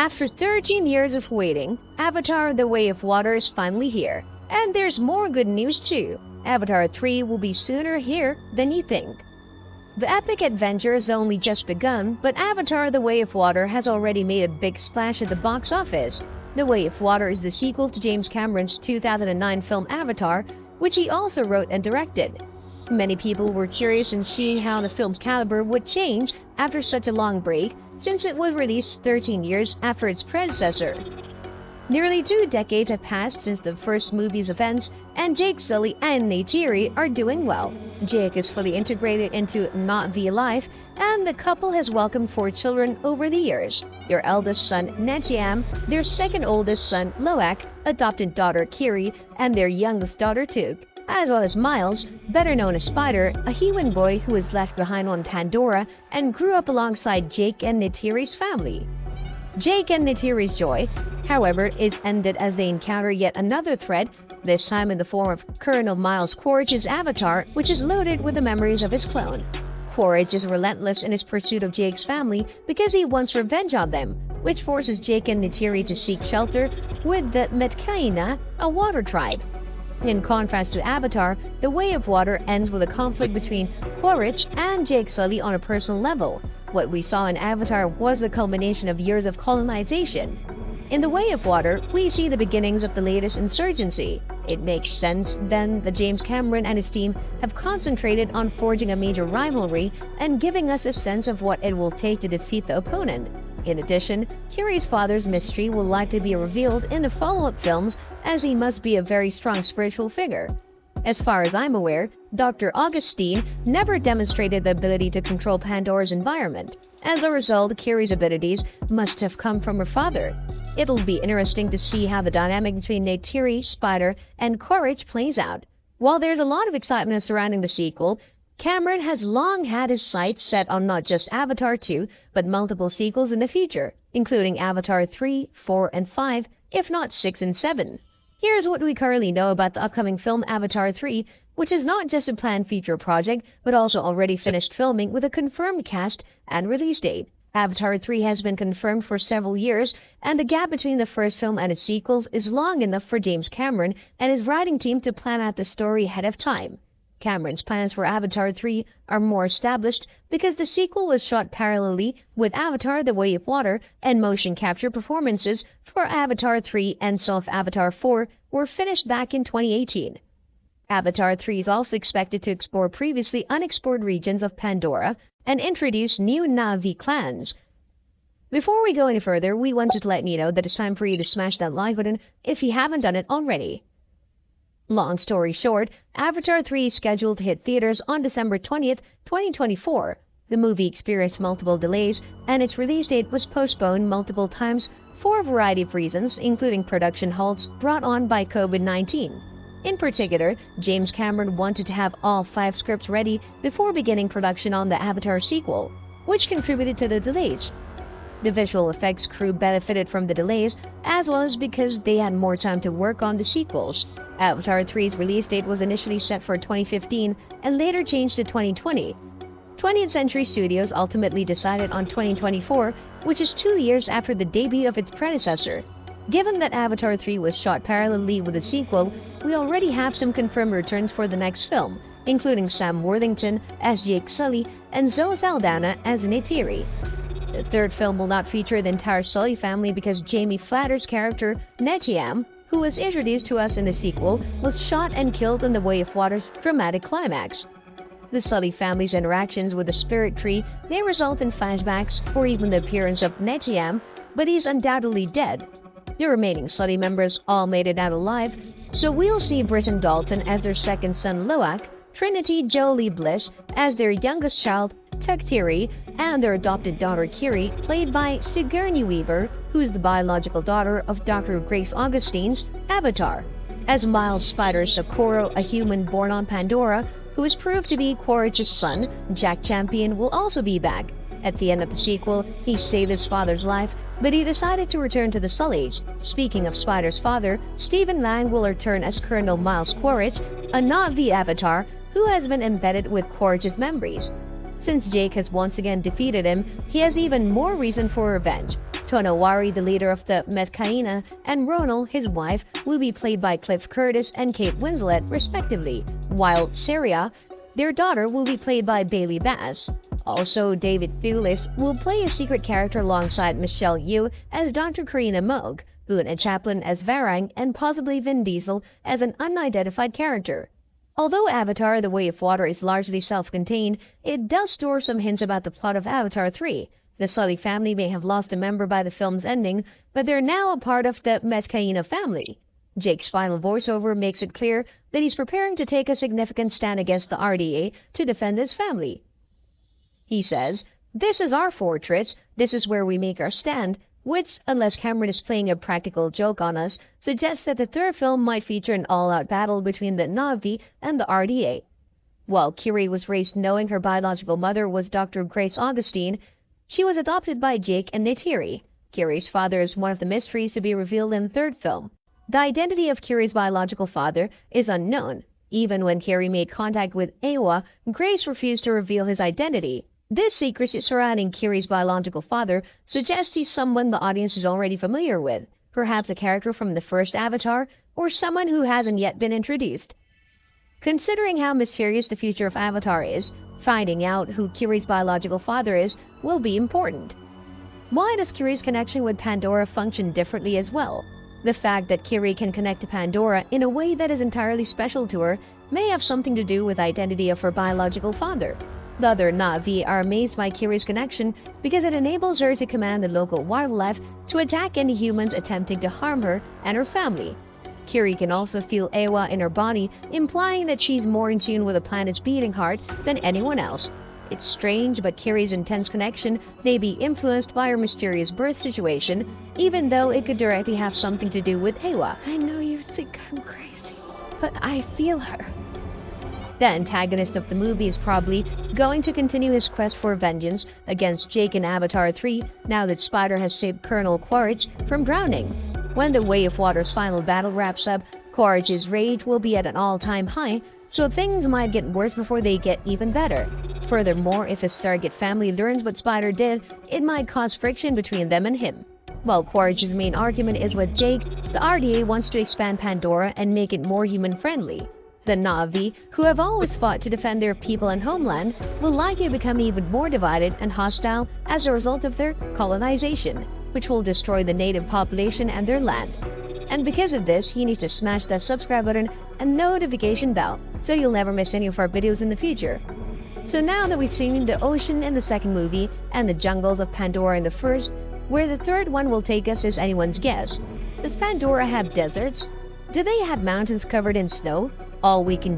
After 13 years of waiting, Avatar: The Way of Water is finally here. And there's more good news too. Avatar 3 will be sooner here than you think. The epic adventure has only just begun, but Avatar: The Way of Water has already made a big splash at the box office. The Way of Water is the sequel to James Cameron's 2009 film Avatar, which he also wrote and directed. Many people were curious in seeing how the film's caliber would change after such a long break, since it was released 13 years after its predecessor. Nearly 2 decades have passed since the first movie's events, and Jake Sully and Neytiri are doing well. Jake is fully integrated into Na'vi life, and the couple has welcomed 4 children over the years. Their eldest son, Netiam, their second oldest son, Loak, adopted daughter Kiri, and their youngest daughter Tuk, as well as Miles, better known as Spider, a human boy who was left behind on Pandora and grew up alongside Jake and Neytiri's family. Jake and Neytiri's joy, however, is ended as they encounter yet another threat, this time in the form of Colonel Miles Quaritch's avatar, which is loaded with the memories of his clone. Quaritch is relentless in his pursuit of Jake's family because he wants revenge on them, which forces Jake and Neytiri to seek shelter with the Metkaina, a water tribe. In contrast to Avatar, The Way of Water ends with a conflict between Quaritch and Jake Sully on a personal level. What we saw in Avatar was the culmination of years of colonization. In The Way of Water, we see the beginnings of the latest insurgency. It makes sense then that James Cameron and his team have concentrated on forging a major rivalry and giving us a sense of what it will take to defeat the opponent. In addition, Kiri's father's mystery will likely be revealed in the follow-up films, as he must be a very strong spiritual figure. As far as I'm aware, Dr. Augustine never demonstrated the ability to control Pandora's environment. As a result, Kiri's abilities must have come from her father. It'll be interesting to see how the dynamic between Neytiri, Spider, and Quaritch plays out. While there's a lot of excitement surrounding the sequel, Cameron has long had his sights set on not just Avatar 2, but multiple sequels in the future, including Avatar 3, 4, and 5, if not 6 and 7. Here's what we currently know about the upcoming film Avatar 3, which is not just a planned future project, but also already finished filming with a confirmed cast and release date. Avatar 3 has been confirmed for several years, and the gap between the first film and its sequels is long enough for James Cameron and his writing team to plan out the story ahead of time. Cameron's plans for Avatar 3 are more established because the sequel was shot parallelly with Avatar: The Way of Water, and motion capture performances for Avatar 3 and some of Avatar 4 were finished back in 2018. Avatar 3 is also expected to explore previously unexplored regions of Pandora and introduce new Na'vi clans. Before we go any further, we wanted to let you know that it's time for you to smash that like button if you haven't done it already. Long story short, Avatar 3 is scheduled to hit theaters on December 20th, 2024. The movie experienced multiple delays, and its release date was postponed multiple times for a variety of reasons, including production halts brought on by COVID-19. In particular, James Cameron wanted to have all 5 scripts ready before beginning production on the Avatar sequel, which contributed to the delays. The visual effects crew benefited from the delays, as well as because they had more time to work on the sequels. Avatar 3's release date was initially set for 2015 and later changed to 2020. 20th Century Studios ultimately decided on 2024, which is 2 years after the debut of its predecessor. Given that Avatar 3 was shot parallelly with the sequel, we already have some confirmed returns for the next film, including Sam Worthington as Jake Sully and Zoe Saldana as Neytiri. The third film will not feature the entire Sully family because Jamie Flatter's character, Netiam, who was introduced to us in the sequel, was shot and killed in The Way of Water's dramatic climax. The Sully family's interactions with the spirit tree may result in flashbacks or even the appearance of Netiam, but he's undoubtedly dead. The remaining Sully members all made it out alive, so we'll see Britton Dalton as their second son Loak, Trinity Jolie Bliss as their youngest child, Tektiri, and their adopted daughter Kiri, played by Sigourney Weaver, who is the biological daughter of Dr. Grace Augustine's Avatar. As Miles Spider Socorro, a human born on Pandora, who is proved to be Quaritch's son, Jack Champion will also be back. At the end of the sequel, he saved his father's life, but he decided to return to the Sullys. Speaking of Spider's father, Stephen Lang will return as Colonel Miles Quaritch, a Na'vi avatar who has been embedded with Quaritch's memories. Since Jake has once again defeated him, he has even more reason for revenge. Tonawari, the leader of the Meskaina, and Ronald, his wife, will be played by Cliff Curtis and Kate Winslet, respectively, while Seria, their daughter, will be played by Bailey Bass. Also, David Thewlis will play a secret character alongside Michelle Yeoh as Dr. Karina Moog, Boone and Chaplin as Varang, and possibly Vin Diesel as an unidentified character. Although Avatar: The Way of Water is largely self-contained, it does store some hints about the plot of Avatar 3. The Sully family may have lost a member by the film's ending, but they're now a part of the Meskaina family. Jake's final voiceover makes it clear that he's preparing to take a significant stand against the RDA to defend his family. He says, "This is our fortress, this is where we make our stand," which, unless Cameron is playing a practical joke on us, suggests that the third film might feature an all-out battle between the Na'vi and the RDA. While Kiri was raised knowing her biological mother was Dr. Grace Augustine, she was adopted by Jake and Neytiri. Kiri's father is one of the mysteries to be revealed in the third film. The identity of Kiri's biological father is unknown. Even when Kiri made contact with Awa, Grace refused to reveal his identity. This secrecy surrounding Kiri's biological father suggests he's someone the audience is already familiar with, perhaps a character from the first Avatar, or someone who hasn't yet been introduced. Considering how mysterious the future of Avatar is, finding out who Kiri's biological father is will be important. Why does Kiri's connection with Pandora function differently as well? The fact that Kiri can connect to Pandora in a way that is entirely special to her may have something to do with the identity of her biological father. The other Na'vi are amazed by Kiri's connection because it enables her to command the local wildlife to attack any humans attempting to harm her and her family. Kiri can also feel Awa in her body, implying that she's more in tune with the planet's beating heart than anyone else. It's strange, but Kiri's intense connection may be influenced by her mysterious birth situation, even though it could directly have something to do with Awa. I know you think I'm crazy, but I feel her. The antagonist of the movie is probably going to continue his quest for vengeance against Jake in Avatar 3 now that Spider has saved Colonel Quaritch from drowning. When the Way of Water's final battle wraps up, Quaritch's rage will be at an all-time high, so things might get worse before they get even better. Furthermore, if the surrogate family learns what Spider did, it might cause friction between them and him. While Quaritch's main argument is with Jake, the RDA wants to expand Pandora and make it more human-friendly. The Na'vi, who have always fought to defend their people and homeland, will likely become even more divided and hostile as a result of their colonization, which will destroy the native population and their land. And because of this, you need to smash that subscribe button and notification bell so you'll never miss any of our videos in the future. So now that we've seen the ocean in the second movie and the jungles of Pandora in the first, where the third one will take us is anyone's guess. Does Pandora have deserts? Do they have mountains covered in snow? All we can